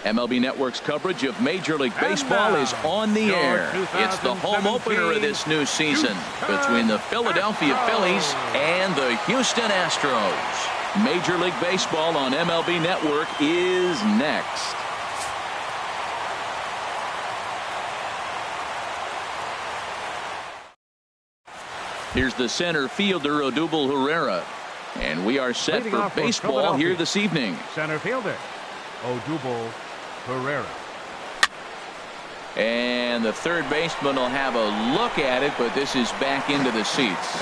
MLB Network's coverage of Major League Baseball is on the air. It's the home opener of this new season between the Philadelphia Phillies and the Houston Astros. Major League Baseball on MLB Network is next. Here's the center fielder, Odubel Herrera. And we are set for baseball here this evening. Center fielder, Odubel Herrera. And the third baseman will have a look at it, but this is back into the seats.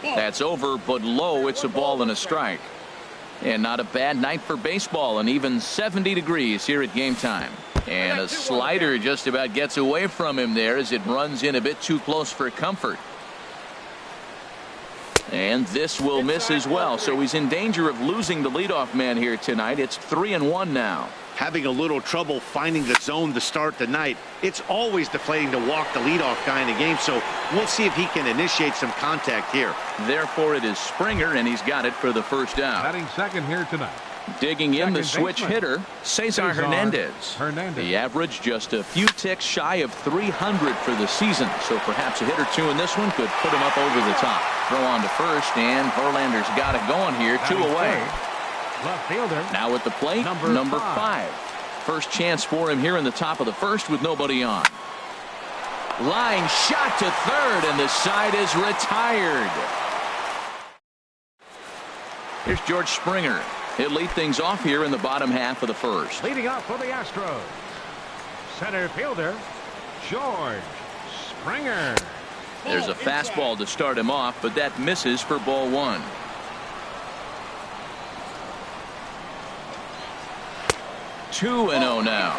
That's over, but low. It's a ball and a strike. And not a bad night for baseball, and even 70 degrees here at game time. And a slider just about gets away from him there as it runs in a bit too close for comfort. And this will miss as well, so he's in danger of losing the leadoff man here tonight. It's 3-1 now. Having a little trouble finding the zone to start the night. It's always deflating to walk the leadoff guy in the game, so we'll see if he can initiate some contact here. Therefore, it is Springer, and he's got it for the first out. Batting second here tonight. Digging in the switch hitter, Cesar Hernandez. The average just a few ticks shy of 300 for the season, so perhaps a hit or two in this one could put him up over the top. Throw on to first, and Verlander's got it going here, 2 away. Left fielder. Now at the plate, number 5. First chance for him here in the top of the first with nobody on. Line shot to third, and the side is retired. Here's George Springer. He'll lead things off here in the bottom half of the first. Leading off for the Astros, center fielder, George Springer. There's a fastball to start him off, but that misses for ball 1. Two and 0 now.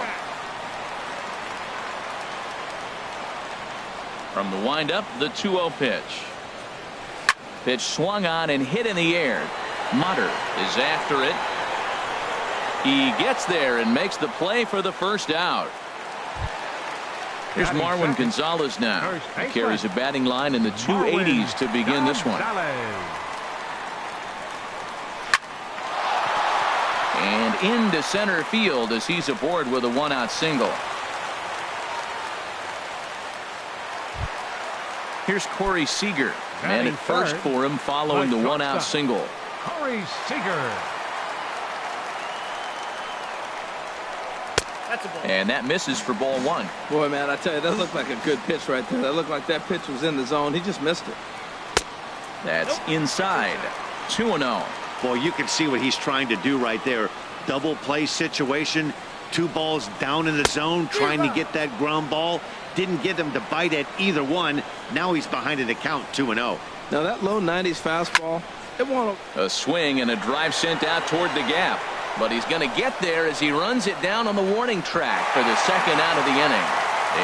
From the windup, the 2-0 pitch. Pitch swung on and hit in the air. Mutter is after it. He gets there and makes the play for the first out. Here's Marwin Gonzalez now. He carries a batting line in the 280s to begin this one. And into center field as he's aboard with a 1-out single. Here's Corey Seager. Man at first for him following the 1-out single. Corey Seager. And that misses for ball 1. Boy, man, I tell you, that looked like a good pitch right there. That looked like that pitch was in the zone. He just missed it. That's inside. 2-0. Boy, you can see what he's trying to do right there. Double play situation. 2 balls down in the zone, trying to get that ground ball. Didn't get him to bite at either one. Now he's behind in the count, 2-0. Now that low 90s fastball, it won't. A swing and a drive sent out toward the gap. But he's going to get there as he runs it down on the warning track for the second out of the inning.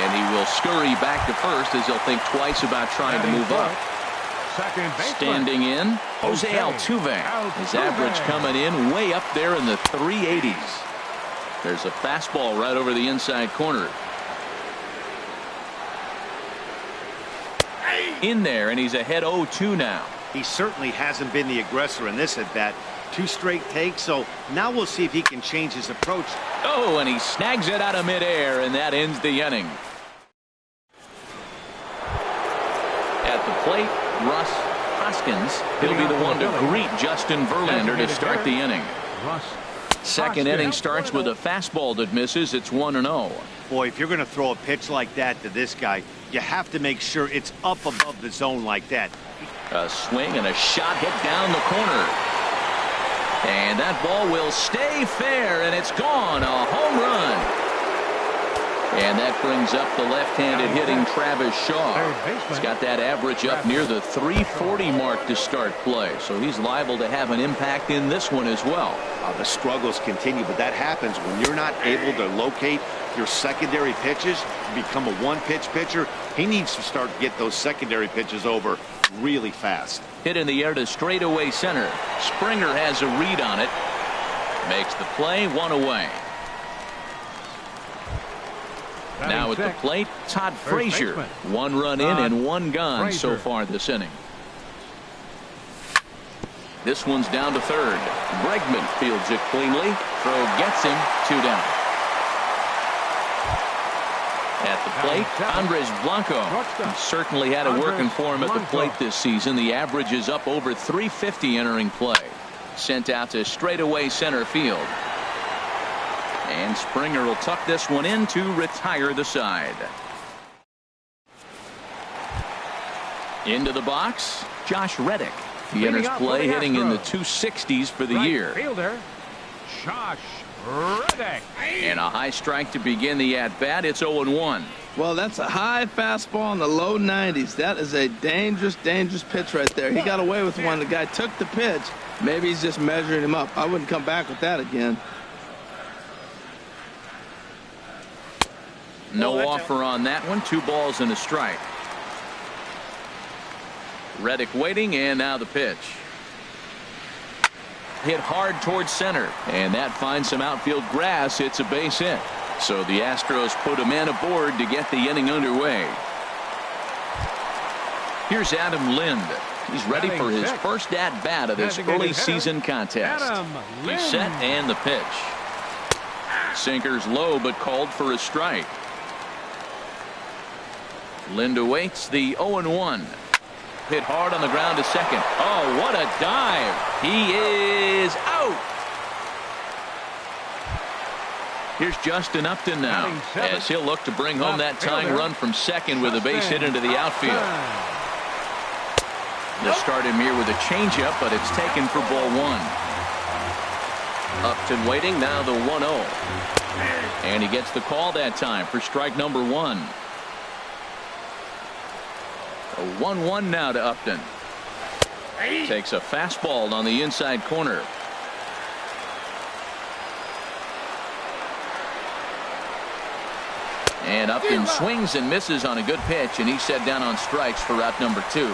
And he will scurry back to first as he'll think twice about trying to move up. Standing in, Jose Altuve. His average coming in way up there in the 380s. There's a fastball right over the inside corner. In there, and he's ahead 0-2 now. He certainly hasn't been the aggressor in this at bat. 2 straight takes, so now we'll see if he can change his approach. Oh, and he snags it out of midair, and that ends the inning. At the plate, Russ Hoskins. He'll be the one to greet Justin Verlander to start the inning. Second inning starts with a fastball that misses. It's 1-0. Boy, if you're going to throw a pitch like that to this guy, you have to make sure it's up above the zone like that. A swing and a shot hit down the corner. And that ball will stay fair, and it's gone. A home run. And that brings up the left-handed hitting Travis Shaw. He's got that average up near the 340 mark to start play. So he's liable to have an impact in this one as well. The struggles continue, but that happens when you're not able to locate your secondary pitches, become a one-pitch pitcher. He needs to start to get those secondary pitches over really fast. Hit in the air to straightaway center. Springer has a read on it. Makes the play, 1 away. Now at the plate, Todd Frazier. 1 run in and 1 gone so far this inning. This one's down to third. Bregman fields it cleanly. Throw gets him. 2 down. At the plate, Andres Blanco. He certainly had it working for him at the plate this season. The average is up over 350 entering play. Sent out to straightaway center field. And Springer will tuck this one in to retire the side. Into the box, Josh Reddick. He enters play hitting in the 260s for the year. Fielder, Josh Reddick. And a high strike to begin the at-bat. It's 0-1. Well, that's a high fastball in the low 90s. That is a dangerous, dangerous pitch right there. He got away with one. The guy took the pitch. Maybe he's just measuring him up. I wouldn't come back with that again. No offer on that one. 2 balls and a strike. Reddick waiting, and now the pitch. Hit hard towards center, and that finds some outfield grass. It's a base hit. So the Astros put a man aboard to get the inning underway. Here's Adam Lind. He's ready for his first at-bat of this early season contest. He's set, and the pitch. Sinker's low, but called for a strike. Lind awaits the 0-1. Hit hard on the ground to second. Oh, what a dive. He is out. Here's Justin Upton now, as he'll look to bring home that tying run from second with a base hit into the outfield. They'll start him here with a changeup, but it's taken for ball 1. Upton waiting, now the 1-0. And he gets the call that time for strike number 1. A 1-1 now to Upton. Takes a fastball on the inside corner. And Upton swings and misses on a good pitch, and he's set down on strikes for out number 2.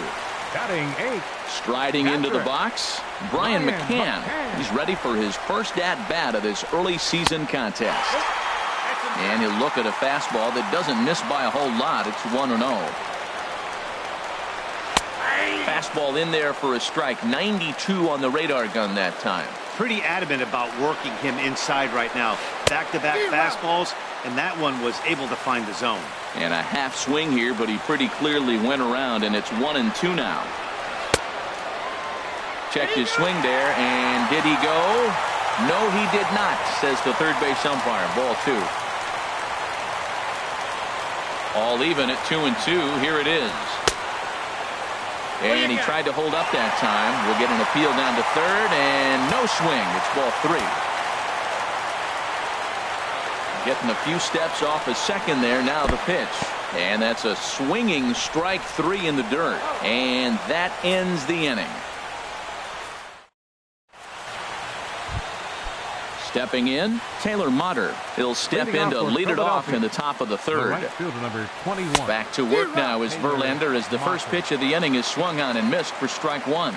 Batting 8. Striding into the box, Brian McCann. He's ready for his first at-bat of this early season contest. And he'll look at a fastball that doesn't miss by a whole lot. It's 1-0. Fastball in there for a strike. 92 on the radar gun that time. Pretty adamant about working him inside right now. Back-to-back fastballs, and that one was able to find the zone. And a half swing here, but he pretty clearly went around, and it's 1-2 now. Checked his swing there, and did he go? No, he did not, says the third base umpire. Ball 2. All even at 2-2. Here it is. And he tried to hold up that time. We'll get an appeal down to third, and no swing. It's ball 3. Getting a few steps off a second there. Now the pitch. And that's a swinging strike 3 in the dirt. And that ends the inning. Stepping in, Taylor Motter. He'll step in to lead it off in the top of the third. Right fielder number 21. Back to work now is Verlander as the first pitch of the inning is swung on and missed for strike 1.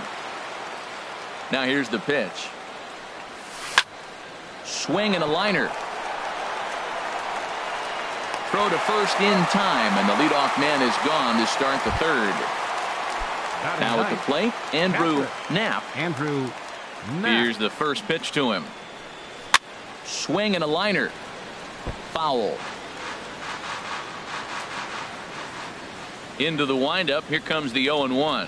Now here's the pitch. Swing and a liner. Throw to first in time, and the leadoff man is gone to start the third. Now at the plate, Andrew Knapp. Here's the first pitch to him. Swing and a liner. Foul. Into the windup. Here comes the 0-1.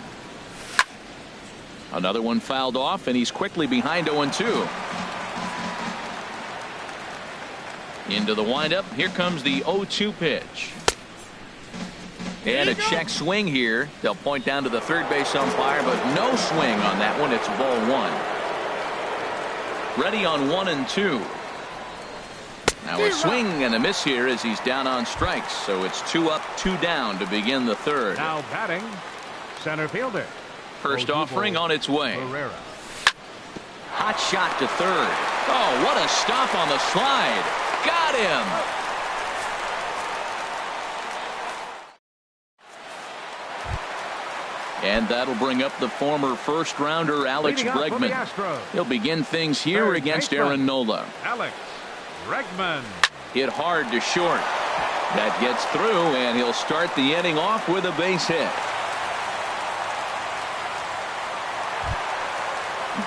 Another one fouled off, and he's quickly behind 0-2. Into the windup. Here comes the 0-2 pitch. And a check swing here. They'll point down to the third base umpire, but no swing on that one. It's ball 1. Ready on 1-2. Now a swing and a miss here as he's down on strikes. So it's 2 up, 2 down to begin the third. Now batting, center fielder. First offering on its way. Hot shot to third. Oh, what a stop on the slide. Got him. And that'll bring up the former first rounder Alex Bregman. He'll begin things here against Aaron Nola. Alex Bregman. Hit hard to short. That gets through, and he'll start the inning off with a base hit.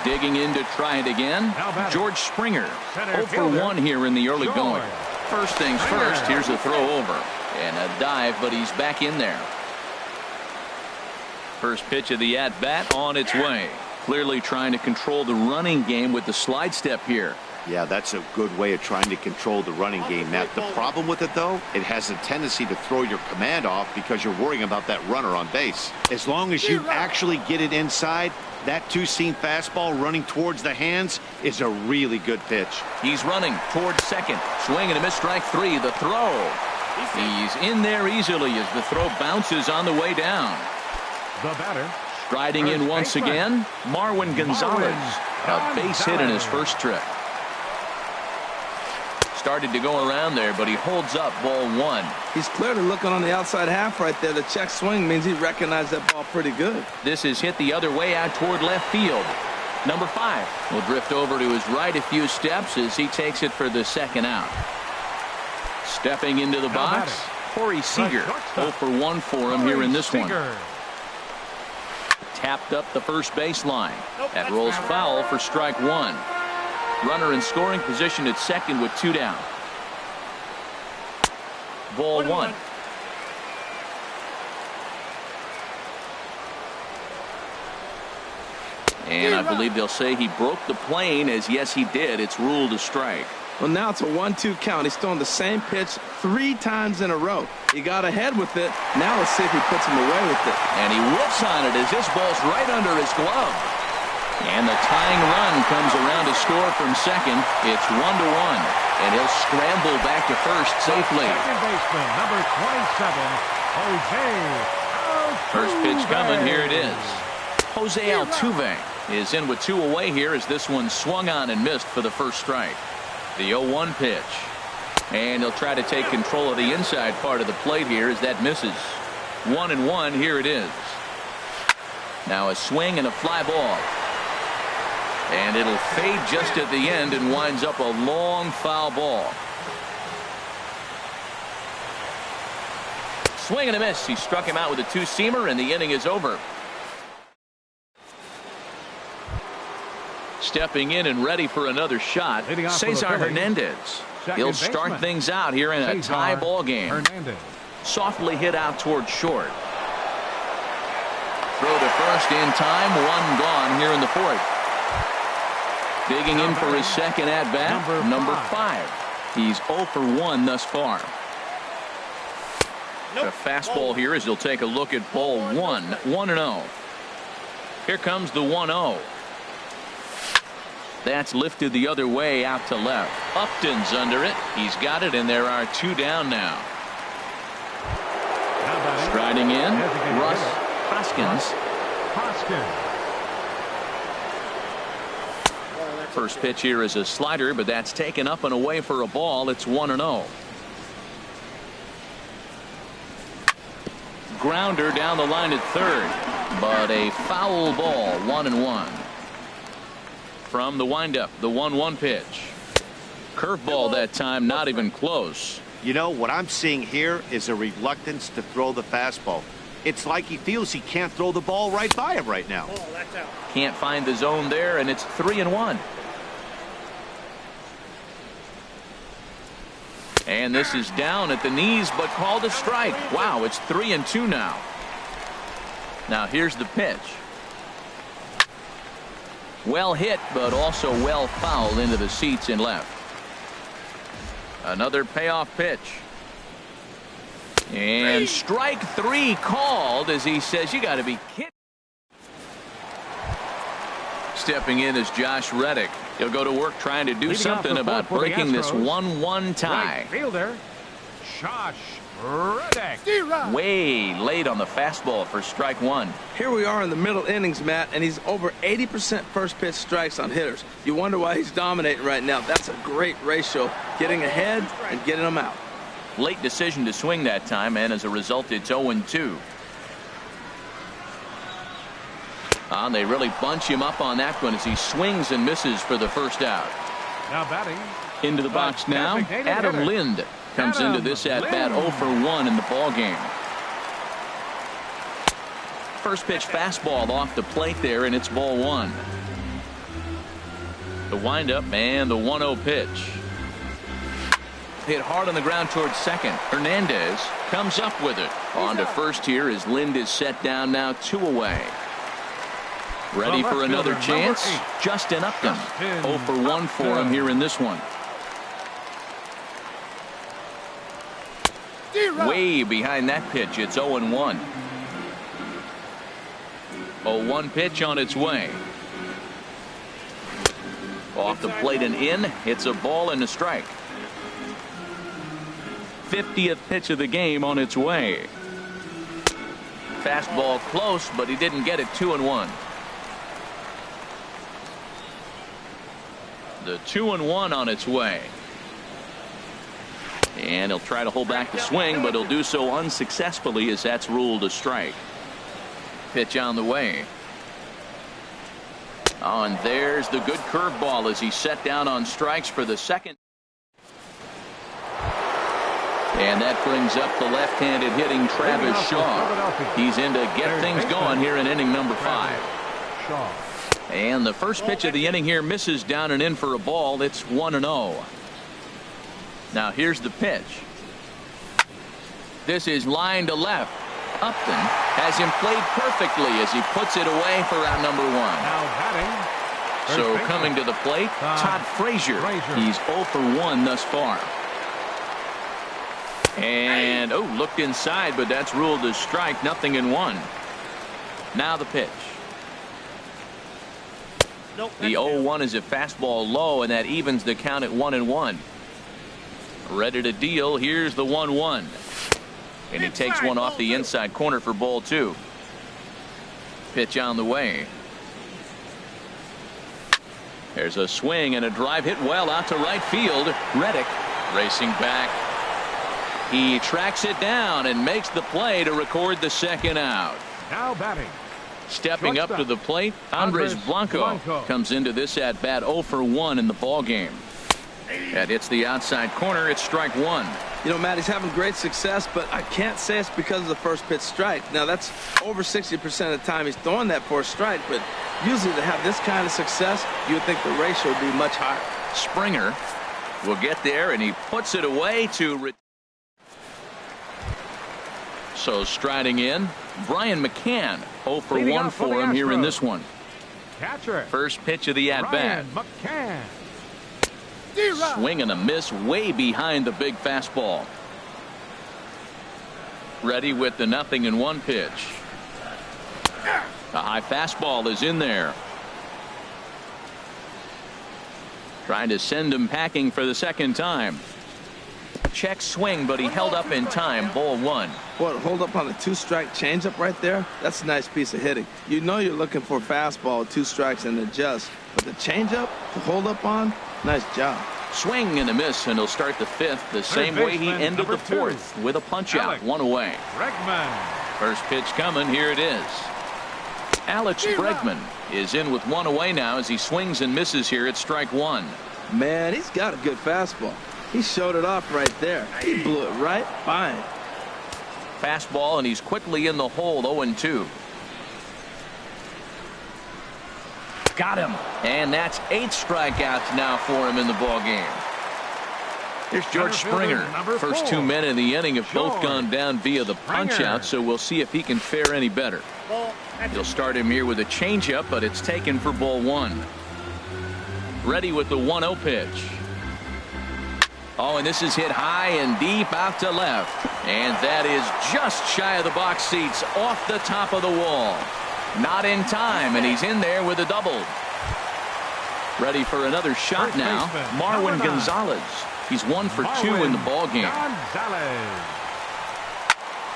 Digging in to try it again, George Springer. 0 for 1 here in the early going. First things first, here's a throw over. And a dive, but he's back in there. First pitch of the at-bat on its way. Clearly trying to control the running game with the slide step here. Yeah, that's a good way of trying to control the running game, Matt. The problem with it, though, it has a tendency to throw your command off because you're worrying about that runner on base. As long as you actually get it inside, that two-seam fastball running towards the hands is a really good pitch. He's running towards second. Swing and a miss, strike 3. The throw. He's in there easily as the throw bounces on the way down. The batter. Striding in once again, Marwin Gonzalez. A base hit in his first trip. Started to go around there, but he holds up ball 1. He's clearly looking on the outside half right there. The check swing means he recognized that ball pretty good. This is hit the other way out toward left field. Number 5 will drift over to his right a few steps as he takes it for the second out. Stepping into the box, Corey Seager. 0 for 1 for him here in this one. Tapped up the first baseline. That rolls foul for strike 1. Runner in scoring position at second with 2 down. Ball 1. And I believe they'll say he broke the plane, as yes he did. It's ruled a strike. Well, now it's a 1-2 count. He's throwing the same pitch 3 times in a row. He got ahead with it. Now let's see if he puts him away with it. And he whiffs on it as this ball's right under his glove. And the tying run comes around to score from second. It's 1-1. And he'll scramble back to first safely. Second baseman, number 27, Jose Altuve. First pitch coming. Here it is. Jose Altuve is in with 2 away here as this one swung on and missed for the first strike. The 0-1 pitch. And he'll try to take control of the inside part of the plate here as that misses. 1-1. Here it is. Now a swing and a fly ball. And it'll fade just at the end and winds up a long foul ball. Swing and a miss. He struck him out with a 2-seamer and the inning is over. Stepping in and ready for another shot, Cesar Hernandez. He'll start things out here in a tie ball game. Softly hit out toward short. Throw to first in time. 1 gone here in the 4th. Digging in for his second at-bat, number 5. He's 0 for 1 thus far. A fastball here as he'll take a look at ball 1. 1-0. Here comes the 1-0. That's lifted the other way out to left. Upton's under it. He's got it, and there are 2 down now. Striding in, Russ Hoskins. First pitch here is a slider, but that's taken up and away for a ball. It's 1-0. Grounder down the line at third, but a foul ball. 1-1. From the windup, the 1-1 pitch. Curveball that time, not even close. You know, what I'm seeing here is a reluctance to throw the fastball. It's like he feels he can't throw the ball right by him right now. Can't find the zone there, and it's 3-1. And this is down at the knees, but called a strike. Wow, it's 3-2 now. Now here's the pitch. Well hit, but also well fouled into the seats in left. Another payoff pitch. And strike 3 called as he says, you got to be kidding. Stepping in is Josh Reddick. He'll go to work trying to do something about breaking this 1-1 tie. Right fielder, Josh Reddick. Way late on the fastball for strike 1. Here we are in the middle innings, Matt, and he's over 80% first pitch strikes on hitters. You wonder why he's dominating right now. That's a great ratio, getting ahead and getting them out. Late decision to swing that time, and as a result, it's 0-2. They really bunch him up on that one as he swings and misses for the first out. Now batting. Into the box now, Adam Lind comes into this at-bat 0 for 1 in the ball game. First pitch fastball off the plate there, and it's ball 1. The windup and the 1-0 pitch. Hit hard on the ground towards second. Hernandez comes up with it. On to first here as Lind is set down now 2 away. Ready for another chance. Justin Upton. 0 for 1 for him here in this one. Way behind that pitch. It's 0-1. 0-1 pitch on its way. Off the plate and in. It's a ball and a strike. 50th pitch of the game on its way. Fastball close, but he didn't get it. 2-1. The 2-1 on its way. And he'll try to hold back the swing, but he'll do so unsuccessfully as that's ruled a strike. Pitch on the way. Oh, and there's the good curveball as he's set down on strikes for the second. And that brings up the left-handed hitting Travis Shaw. He's in to get things going here in inning number 5. And the first pitch of the inning here misses down and in for a ball. It's 1-0. Now here's the pitch. This is line to left. Upton has him played perfectly as he puts it away for out number 1. Now batting. So coming to the plate, Todd Frazier. He's 0 for 1 thus far. And looked inside, but that's ruled a strike. 0-1. Now the pitch. The 0-1 is a fastball low, and that evens the count at 1-1. Ready to deal. Here's the 1-1. And he takes one off the inside corner for ball 2. Pitch on the way. There's a swing and a drive hit well out to right field. Reddick racing back. He tracks it down and makes the play to record the second out. Now batting. Stepping up to the plate, Andres Blanco comes into this at bat 0 for 1 in the ball game. That hits the outside corner. It's strike 1. You know, Matt, he's having great success, but I can't say it's because of the first pitch strike. Now, that's over 60% of the time he's throwing that for a strike, but usually to have this kind of success, you would think the ratio would be much higher. Springer will get there, and he puts it away to. So striding in, Brian McCann. 0 for 1 for him here in this one. Catcher. First pitch of the at-bat. McCann. Swing and a miss way behind the big fastball. Ready with the 0-1 pitch. A high fastball is in there. Trying to send him packing for the second time. Check swing, but he held up in time. Ball 1. Boy, hold up on a 2-strike changeup right there. That's a nice piece of hitting. You know you're looking for a fastball, 2 strikes and adjust. But the changeup to hold up on, nice job. Swing and a miss, and he'll start the 5th the same way he ended the 4th with a punch out. 1 away. Bregman. First pitch coming. Here it is. Alex Bregman is in with 1 away now as he swings and misses here at strike 1. Man, he's got a good fastball. He showed it off right there. He blew it right by him. Fastball, and he's quickly in the hole. 0-2. Got him. And that's 8 strikeouts now for him in the ball game. Here's George Springer. First 2 men in the inning have both gone down via the punch out, so we'll see if he can fare any better. He'll start him here with a changeup, but it's taken for ball 1. Ready with the 1-0 pitch. Oh, and this is hit high and deep out to left. And that is just shy of the box seats, off the top of the wall. Not in time, and he's in there with a double. Ready for another shot now. Marwin Gonzalez. He's 1 for 2 in the ball game.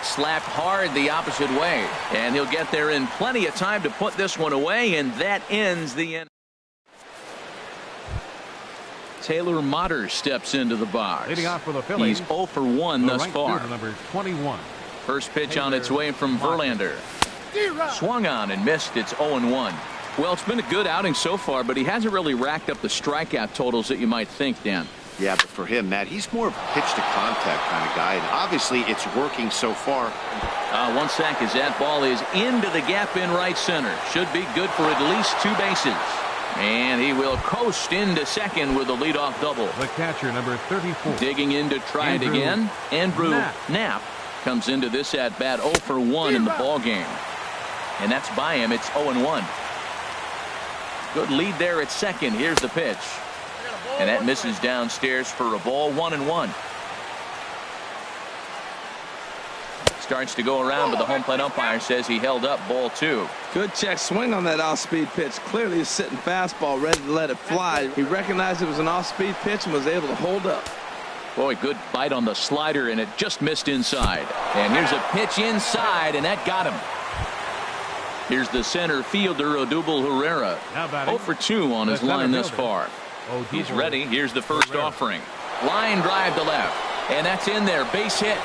Slapped hard the opposite way, and he'll get there in plenty of time to put this one away, and that ends the inning. Taylor Motter steps into the box. Leading off for the Phillies. He's 0 for 1 thus far. Number 21. First pitch on its way from Verlander. Swung on and missed. It's 0-1. Well, it's been a good outing so far, but he hasn't really racked up the strikeout totals that you might think, Dan. Yeah, but for him, Matt, he's more of a pitch to contact kind of guy, and obviously it's working so far. 1 sack as that ball is into the gap in right center. Should be good for at least 2 bases. And he will coast into second with a leadoff double. The catcher, number 34. Digging in to try it again. Andrew Knapp comes into this at bat 0 for 1 in the ball game. And that's by him. It's 0-1. Good lead there at second. Here's the pitch. And that misses downstairs for a ball. 1-1. Starts to go around, but the home plate umpire says he held up ball 2. Good check swing on that off-speed pitch. Clearly he's sitting fastball, ready to let it fly. He recognized it was an off-speed pitch and was able to hold up. Boy, good bite on the slider, and it just missed inside. And here's a pitch inside, and that got him. Here's the center fielder, Odubel Herrera. 0 for 2 on his line thus far. He's ready. Here's the first offering. Line drive to left, and that's in there. Base hit.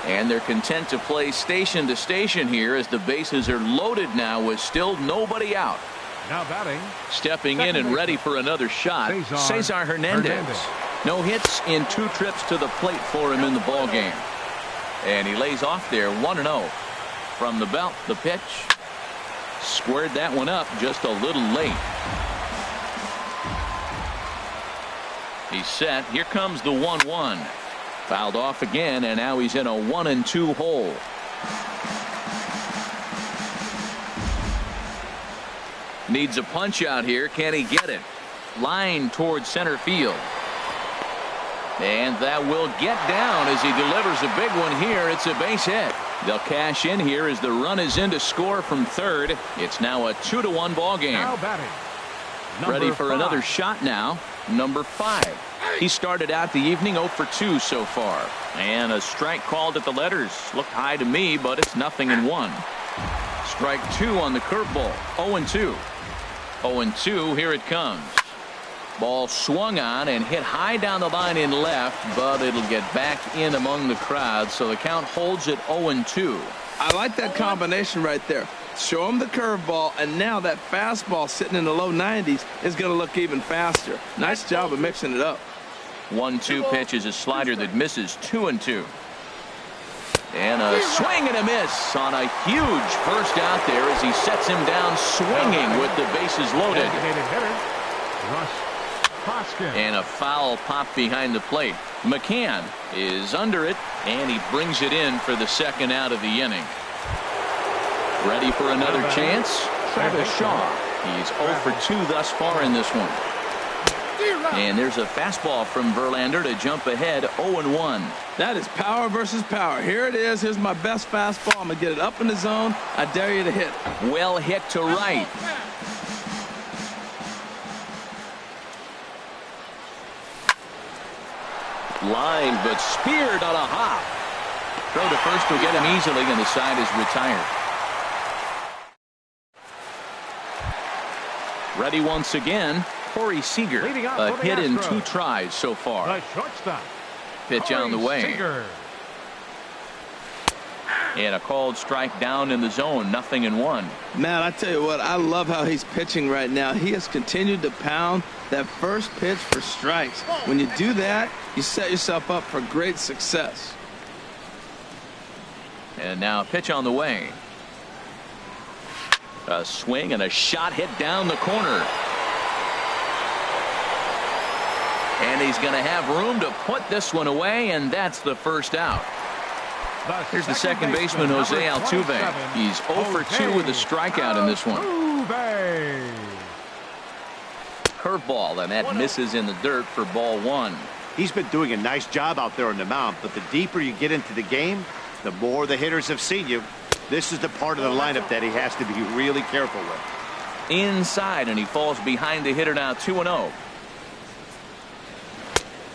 And they're content to play station to station here as the bases are loaded now with still nobody out. Now batting. Stepping in and ready for another shot, Cesar Hernandez. No hits in 2 trips to the plate for him in the ball game. And he lays off there 1-0. From the belt, the pitch. Squared that one up just a little late. He's set. Here comes the 1-1. Fouled off again, and now he's in a 1-2 hole. Needs a punch out here. Can he get it? Line towards center field. And that will get down as he delivers a big one here. It's a base hit. They'll cash in here as the run is in to score from third. It's now a 2-1 ball game. Now batting. Ready for 5. another shot now. Number 5. He started out the evening 0 for 2 so far. And a strike called at the letters. Looked high to me, but it's 0-1. Strike 2 on the curveball. 0-2. 0-2. Here it comes. Ball swung on and hit high down the line in left, but it'll get back in among the crowd, so the count holds at 0-2. I like that combination right there. Show him the curveball, and now that fastball sitting in the low 90s is going to look even faster. Nice job of mixing it up. 1-2 pitch is a slider that misses 2-2. And a swing and a miss on a huge first out there as he sets him down swinging with the bases loaded. And a foul pop behind the plate. McCann is under it, and he brings it in for the second out of the inning. Ready for another chance? Travis Shaw. He's 0 for 2 thus far in this one. And there's a fastball from Verlander to jump ahead 0-1. That is power versus power. Here it is. Here's my best fastball. I'm going to get it up in the zone. I dare you to hit. Well hit to right. Line, but speared on a hop. Throw to first will get him easily, and the side is retired. Ready once again, Corey Seager. A hit in 2 tries so far. The shortstop. Pitch on the way. Seager. And a called strike down in the zone. 0-1. Man, I tell you what, I love how he's pitching right now. He has continued to pound that first pitch for strikes. When you do that, you set yourself up for great success. And now a pitch on the way. A swing and a shot hit down the corner. And he's going to have room to put this one away, and that's the first out. Here's the second baseman, Jose Altuve. He's 0 for 2 with a strikeout in this one. Curveball, and that misses in the dirt for ball 1. He's been doing a nice job out there on the mound, but the deeper you get into the game, the more the hitters have seen you. This is the part of the lineup that he has to be really careful with. Inside, and he falls behind the hitter now 2-0.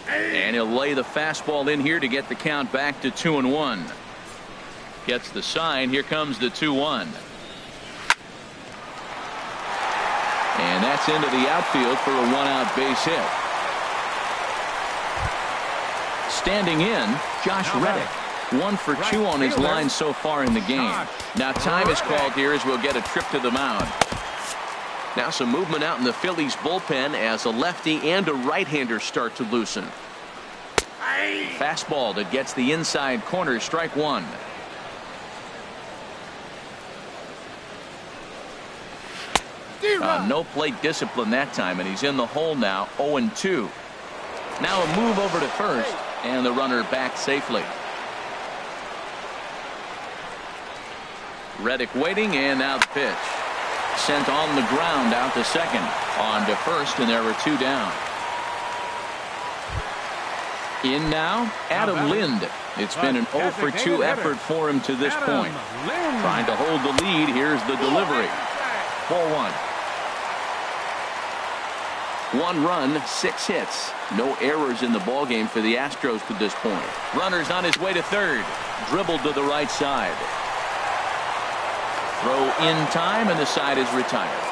And he'll lay the fastball in here to get the count back to 2-1. Gets the sign. Here comes the 2-1. And that's into the outfield for a 1-out base hit. Standing in, Josh Reddick. 1 for 2 on his line so far in the game. Now time is called here as we'll get a trip to the mound. Now some movement out in the Phillies bullpen as a lefty and a right-hander start to loosen. Fastball that gets the inside corner, strike 1. No plate discipline that time, and he's in the hole now, 0-2. Now a move over to first, and the runner back safely. Reddick waiting, and now the pitch. Sent on the ground out to second. On to first, and there were two down. In now, Adam Lind. It's been an 0-for-2 effort for him to this point. Trying to hold the lead. Here's the delivery. Ball one. 1 run, 6 hits. No errors in the ballgame for the Astros to this point. Runner's on his way to third. Dribbled to the right side. Throw in time, and the side is retired.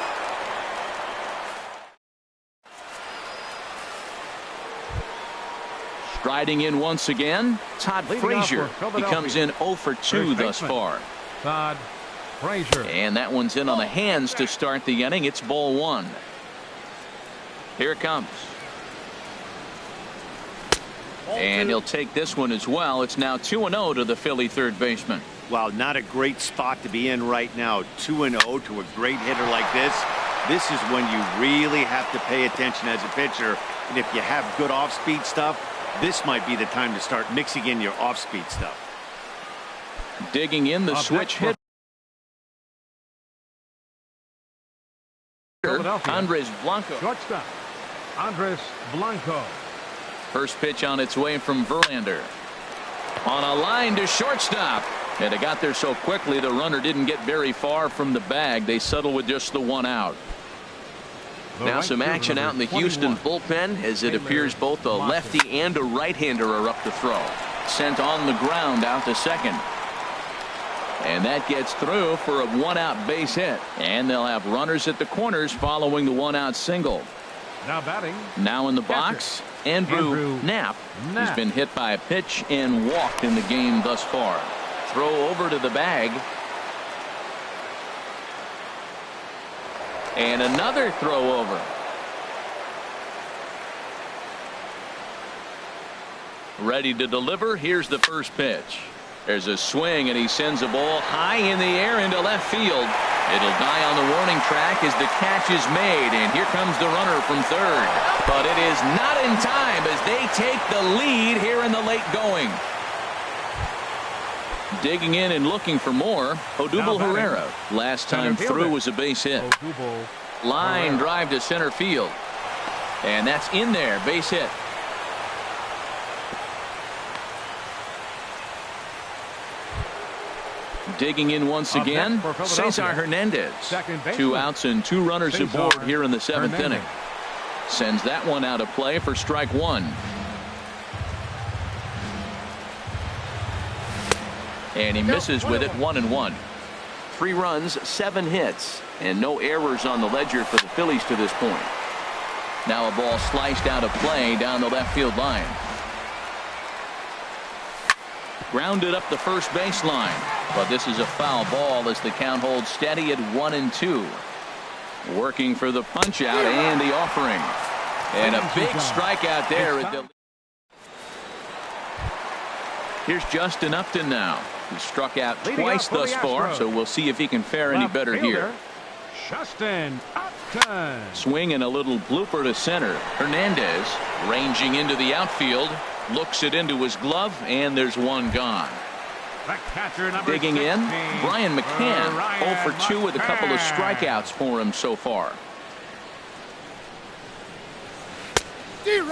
Striding in once again, Todd Frazier. He comes in 0-for-2 thus far. Todd Frazier. And that one's in on the hands to start the inning. It's ball one. Here it comes. And he'll take this one as well. It's now 2-0 to the Philly third baseman. Wow, not a great spot to be in right now. 2-0 to a great hitter like this. This is when you really have to pay attention as a pitcher. And if you have good off-speed stuff, this might be the time to start mixing in your off-speed stuff. Digging in the switch hit. Andres Blanco. Shortstop, Andres Blanco. First pitch on its way from Verlander. On a line to shortstop. And it got there so quickly the runner didn't get very far from the bag. They settle with just the one out. Now some action out in the Houston bullpen as it appears both a lefty and a right-hander are up to throw. Sent on the ground out to second. And that gets through for a one-out base hit. And they'll have runners at the corners following the one-out single. Now batting. Now in the box, Andrew Knapp has been hit by a pitch and walked in the game thus far. Throw over to the bag. And another throw over. Ready to deliver. Here's the first pitch. There's a swing, and he sends a ball high in the air into left field. It'll die on the warning track as the catch is made, and here comes the runner from third. But it is not in time as they take the lead here in the late going. Digging in and looking for more, Odubel Herrera. Last time through was a base hit. Line drive to center field. And that's in there, base hit. Digging in once again, Cesar Hernandez. 2 outs and 2 runners aboard here in the 7th inning. Sends that one out of play for strike one. And he misses with it, 1-1. 3 runs, 7 hits, and no errors on the ledger for the Phillies to this point. Now a ball sliced out of play down the left field line. Grounded up the first baseline, but this is a foul ball as the count holds steady at 1-2. Working for the punch out and the offering. And a big strikeout there. Here's Justin Upton now. He struck out twice thus far, so we'll see if he can fare any better here. Justin Upton. Swing and a little blooper to center. Hernandez ranging into the outfield. Looks it into his glove, and there's one gone. Digging in, Brian McCann, 0-for-2 with a couple of strikeouts for him so far.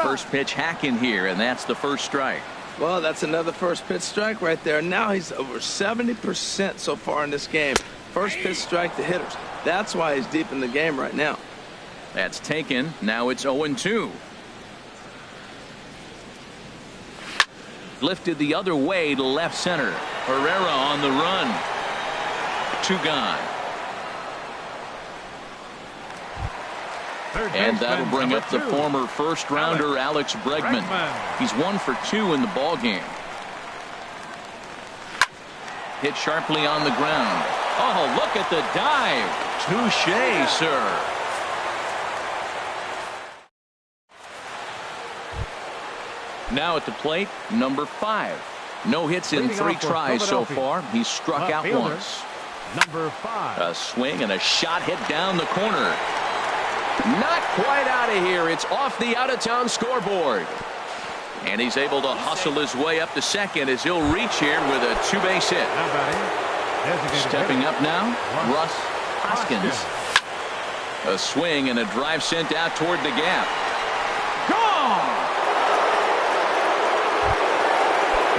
First pitch hack in here, and that's the first strike. Well, that's another first pitch strike right there. Now he's over 70% so far in this game. First pitch strike to hitters. That's why he's deep in the game right now. That's taken. Now it's 0-2. Lifted the other way to left center. Herrera on the run. 2 gone. And that'll bring up the former first rounder Alex Bregman. He's 1-for-2 in the ball game. Hit sharply on the ground. Oh, look at the dive. Touché, sir. Now at the plate, number 5. No hits in 3 tries so far. He's struck out once. Number 5. A swing and a shot hit down the corner. Not quite out of here. It's off the out-of-town scoreboard. And he's able to hustle his way up to second as he'll reach here with a two-base hit. Stepping up now, Russ Hoskins. A swing and a drive sent out toward the gap. Gone!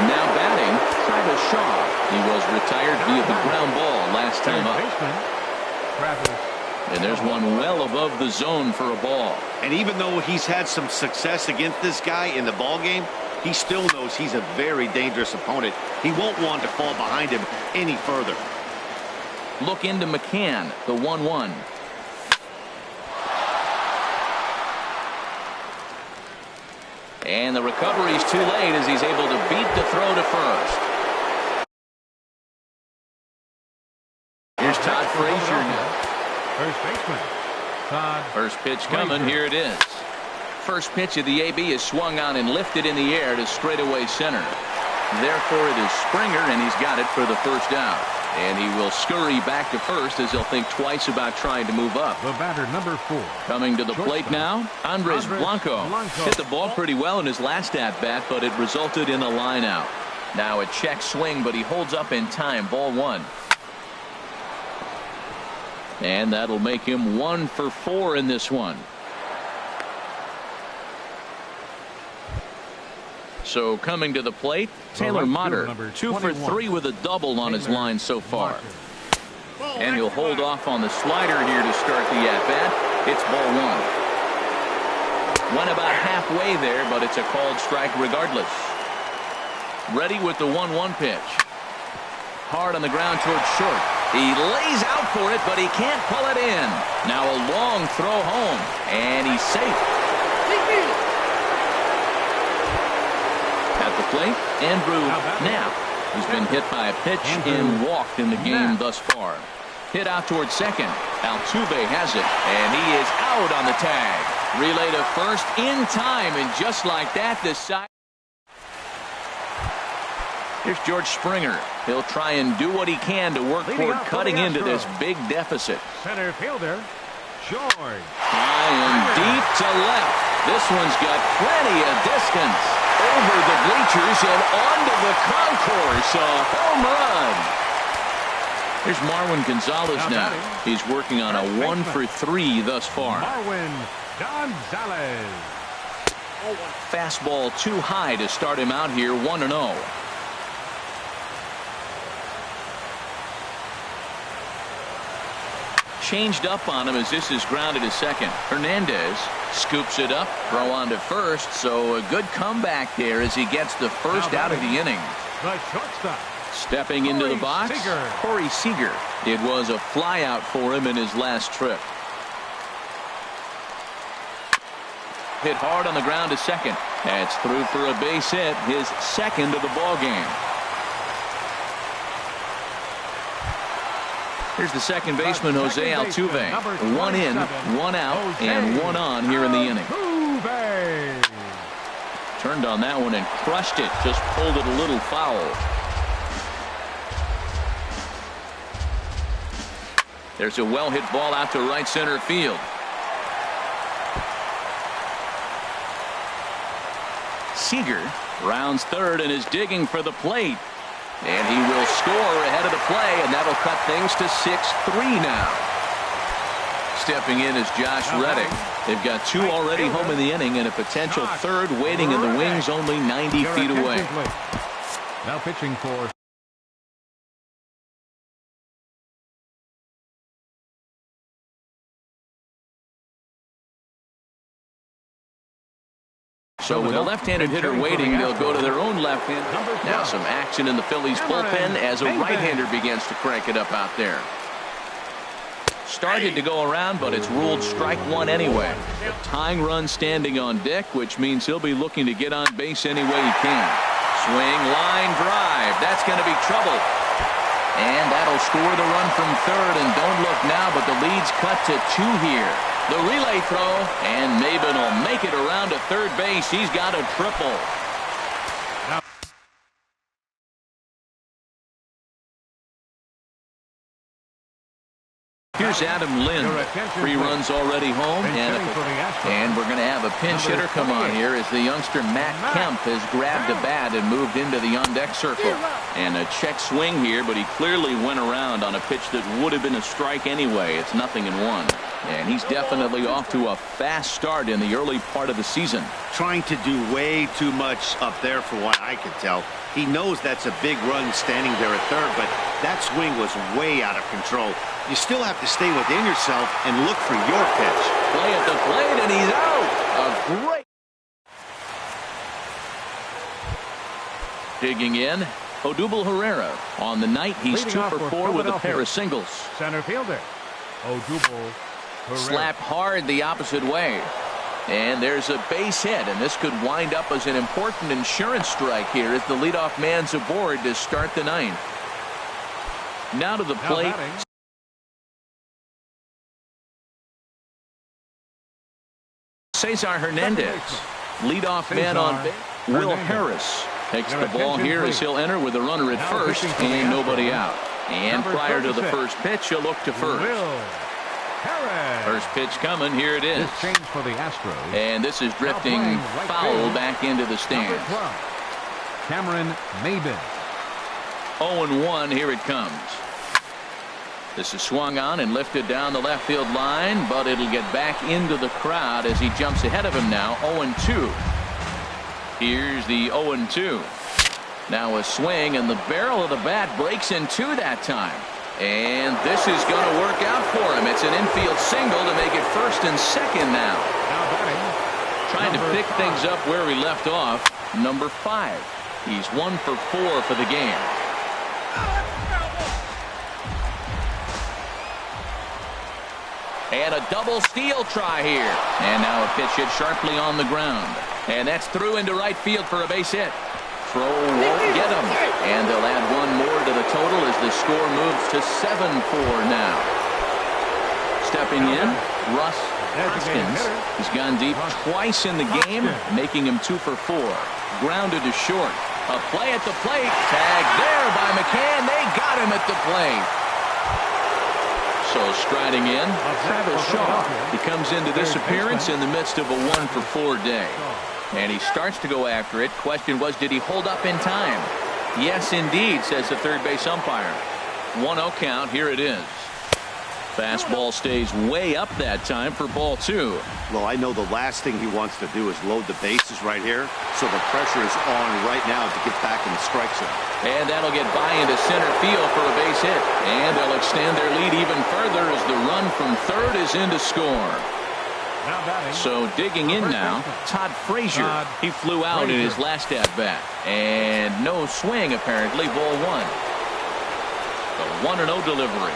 Now batting, Travis Shaw. He was retired via the ground ball last time up. And there's one well above the zone for a ball. And even though he's had some success against this guy in the ball game, he still knows he's a very dangerous opponent. He won't want to fall behind him any further. Look into McCann, the 1-1. And the recovery's too late as he's able to beat the throw to first. Here's Todd Frazier now. First baseman, Todd. First pitch coming. Here it is. First pitch of the AB is swung on and lifted in the air to straightaway center. Therefore, it is Springer, and he's got it for the first out. And he will scurry back to first as he'll think twice about trying to move up. The batter, number 4. Coming to the plate now, Andres Blanco. Hit the ball pretty well in his last at-bat, but it resulted in a line out. Now a check swing, but he holds up in time. Ball 1. And that'll make him 1 for 4 in this one. So coming to the plate, Taylor Motter, 2 for 3 with a double on his line so far. And he'll hold off on the slider here to start the at-bat. It's ball 1. Went about halfway there, but it's a called strike regardless. Ready with the 1-1 pitch. Hard on the ground towards short. He lays out for it, but he can't pull it in. Now a long throw home, and he's safe. At the plate, Andrew Knapp. He's been hit by a pitch and walked in the game thus far. Hit out towards second. Altuve has it, and he is out on the tag. Relay to first in time, and just like that, the side. Here's George Springer. He'll try and do what he can to work toward cutting into this big deficit. Center fielder, George. High and deep to left. This one's got plenty of distance. Over the bleachers and onto the concourse. A home run. Here's Marwin Gonzalez now. He's working on a 1 for 3 thus far. Marwin Gonzalez. Fastball too high to start him out here 1-0. Changed up on him as this is grounded to second. Hernandez scoops it up, throw on to first, so a good comeback there as he gets the first out of the inning. The shortstop. Stepping into the box, Corey Seager. It was a fly out for him in his last trip. Hit hard on the ground to second. That's through for a base hit, his second of the ball game. Here's the second baseman, Jose Altuve. 1 in, 1 out, and 1 on here in the inning. Turned on that one and crushed it. Just pulled it a little foul. There's a well-hit ball out to right center field. Seager rounds third and is digging for the plate. And he will score ahead of the play, and that'll cut things to 6-3 now. Stepping in is Josh Reddick. They've got 2 already home in the inning and a potential third waiting in the wings only 90 feet away. Now pitching for So with a left-handed hitter waiting, they'll go to their own left hand. Now some action in the Phillies bullpen as a right-hander begins to crank it up out there. Started to go around, but it's ruled strike 1 anyway. The tying run standing on deck, which means he'll be looking to get on base any way he can. Swing, line drive. That's going to be trouble. And that'll score the run from third, and don't look now, but the lead's cut to 2 here. The relay throw, and Maben will make it around to third base. He's got a triple. Here's Adam Lind. 3 runs already home, and we're going to have a pinch hitter come on here as the youngster Matt Kemp has grabbed a bat and moved into the on-deck circle. And a check swing here, but he clearly went around on a pitch that would have been a strike anyway. It's 0-1. And he's definitely off to a fast start in the early part of the season. Trying to do way too much up there for what I can tell. He knows that's a big run standing there at third, but that swing was way out of control. You still have to stay within yourself and look for your pitch. Play at the plate, and he's out. A great. Digging in, Odubel Herrera. On the night, he's 2 for 4 with a pair of singles. Center fielder, Odubel Herrera. Slapped hard the opposite way. And there's a base hit, and this could wind up as an important insurance strike here as the leadoff man's aboard to start the 9th. Now to the plate. Cesar Hernandez, leadoff man on base. Will Harris takes the ball here as he'll enter with a runner at first and nobody out. And prior to the first pitch, he'll look to first. First pitch coming. Here it is. Change for the Astros. And this is drifting foul back into the stands. Cameron Maybin. 0-1. Here it comes. This is swung on and lifted down the left field line, but it'll get back into the crowd as he jumps ahead of him now. 0-2. Here's the 0-2. Now a swing, and the barrel of the bat breaks in 2 that time. And this is going to work out for him. It's an infield single to make it first and second now. Trying to pick things up where he left off. Number 5. He's 1 for 4 for the game. And a double steal try here. And now a pitch hit sharply on the ground. And that's through into right field for a base hit. Throw won't get him. And they'll add 1 more to the total as the score moves to 7-4 now. Stepping in, Russ Hoskins. He's gone deep twice in the game, making him 2 for 4. Grounded to short. A play at the plate. Tagged there by McCann. They got him at the plate. So striding in, Travis Shaw. He comes into this appearance in the midst of a 1 for 4 day. And he starts to go after it. Question was, did he hold up in time? Yes, indeed, says the third base umpire. 1-0 count. Here it is. Fastball stays way up that time for ball 2. Well, I know the last thing he wants to do is load the bases right here. So the pressure is on right now to get back in the strike zone. And that'll get by into center field for a base hit. And they'll extend their lead even further as the run from third is in to score. So digging in now, Todd Frazier. He flew out in his last at-bat. And no swing, apparently, ball 1. The 1-0 delivery.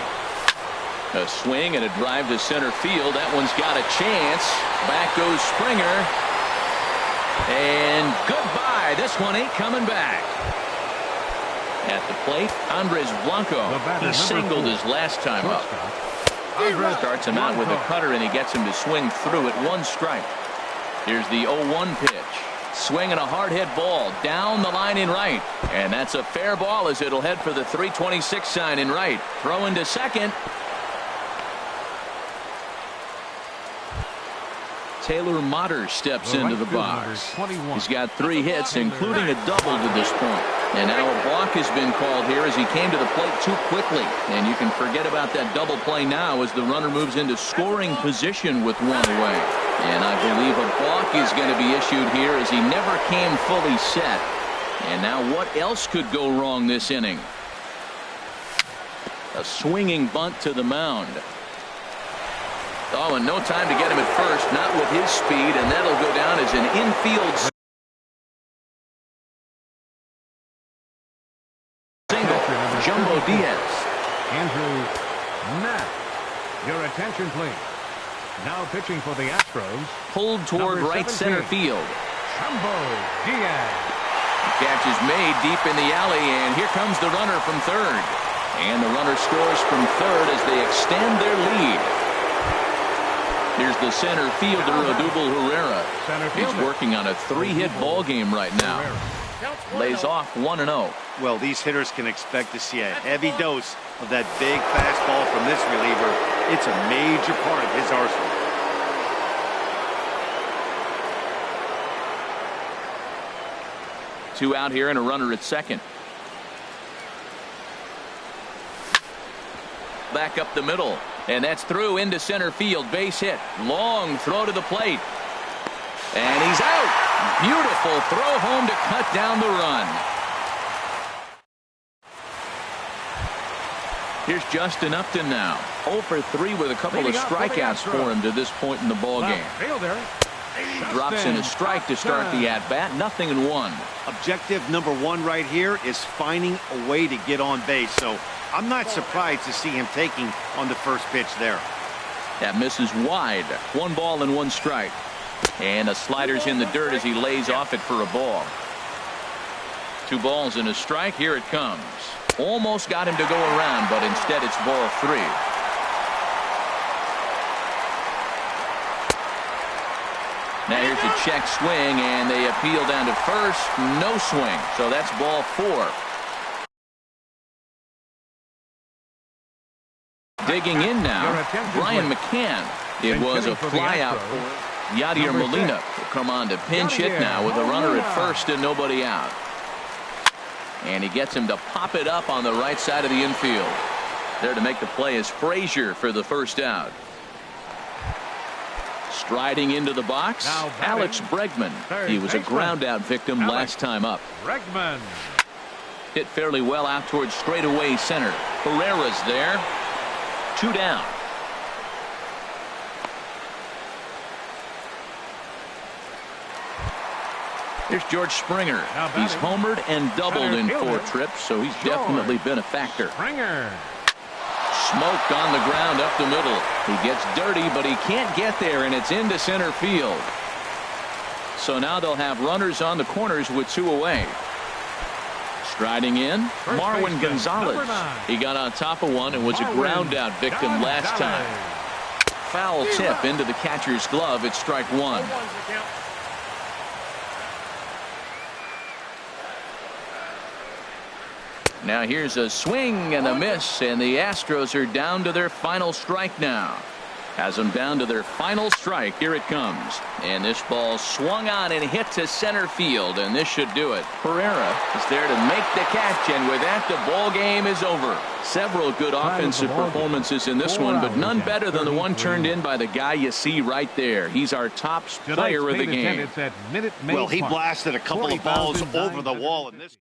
A swing and a drive to center field. That one's got a chance. Back goes Springer. And goodbye. This one ain't coming back. At the plate, Andres Blanco. He singled his last time up. Starts him out with a cutter, and he gets him to swing through it. 1 strike. Here's the 0-1 pitch. Swinging a hard hit ball down the line in right. And that's a fair ball as it'll head for the 326 sign in right. Throw into second. Taylor Motter steps into the box. He's got 3 hits, including a double to this point. And now a balk has been called here as he came to the plate too quickly. And you can forget about that double play now as the runner moves into scoring position with 1 away. And I believe a balk is going to be issued here as he never came fully set. And now what else could go wrong this inning? A swinging bunt to the mound. Oh, and no time to get him at first, not with his speed, and that'll go down as an infield single. Jumbo Diaz. Andrew Knapp. Your attention, please. Now pitching for the Astros. Pulled toward right center field. Jumbo Diaz. The catch is made deep in the alley, and here comes the runner from third. And the runner scores from third as they extend their lead. Here's the center fielder, Odubel Herrera. He's working on a 3-hit ball game right now. Lays off 1-0. Well, these hitters can expect to see a heavy dose of that big fastball from this reliever It's a major part of his arsenal. Two out here and a runner at second. Back up the middle, and that's through into center field. Base hit. Long throw to the plate. And he's out. Beautiful throw home to cut down the run. Here's Justin Upton now. 0 for 3 with a couple of strikeouts for him to this point in the ballgame. Drops in a strike to start the at-bat. 0-1. Objective number 1 right here is finding a way to get on base. So I'm not surprised to see him taking on the first pitch there. That misses wide. 1 ball and 1 strike. And the slider's in the dirt as he lays off it for a ball. 2 balls and a strike. Here it comes. Almost got him to go around, but instead it's ball 3. Now here's a check swing, and they appeal down to first. No swing, so that's ball 4. Digging in now, Brian McCann. It was a flyout for Yadier Molina. Will come on to pinch hit now with a runner at first and nobody out. And he gets him to pop it up on the right side of the infield. There to make the play is Frazier for the first out. Striding into the box, Alex Bregman. He was a ground out victim last time up. Bregman Hit fairly well out towards straightaway center. Pereira's there. 2 down. Here's George Springer. He's homered and doubled in 4 trips, so he's definitely been a factor. Springer. Smoked on the ground up the middle. He gets dirty, but he can't get there, and it's into center field. So now they'll have runners on the corners with 2 away. Striding in, Marwin Gonzalez. He got on top of one and was a ground out victim last time. Foul tip into the catcher's glove. It's strike 1. Now here's a swing and a miss, and the Astros are down to their final strike now. Has them down to their final strike. Here it comes. And this ball swung on and hit to center field, and this should do it. Pereira is there to make the catch, and with that, the ball game is over. Several good offensive performances in this one, but none better than the one turned in by the guy you see right there. He's our top player of the game. Well, he blasted a couple of balls over the wall in this.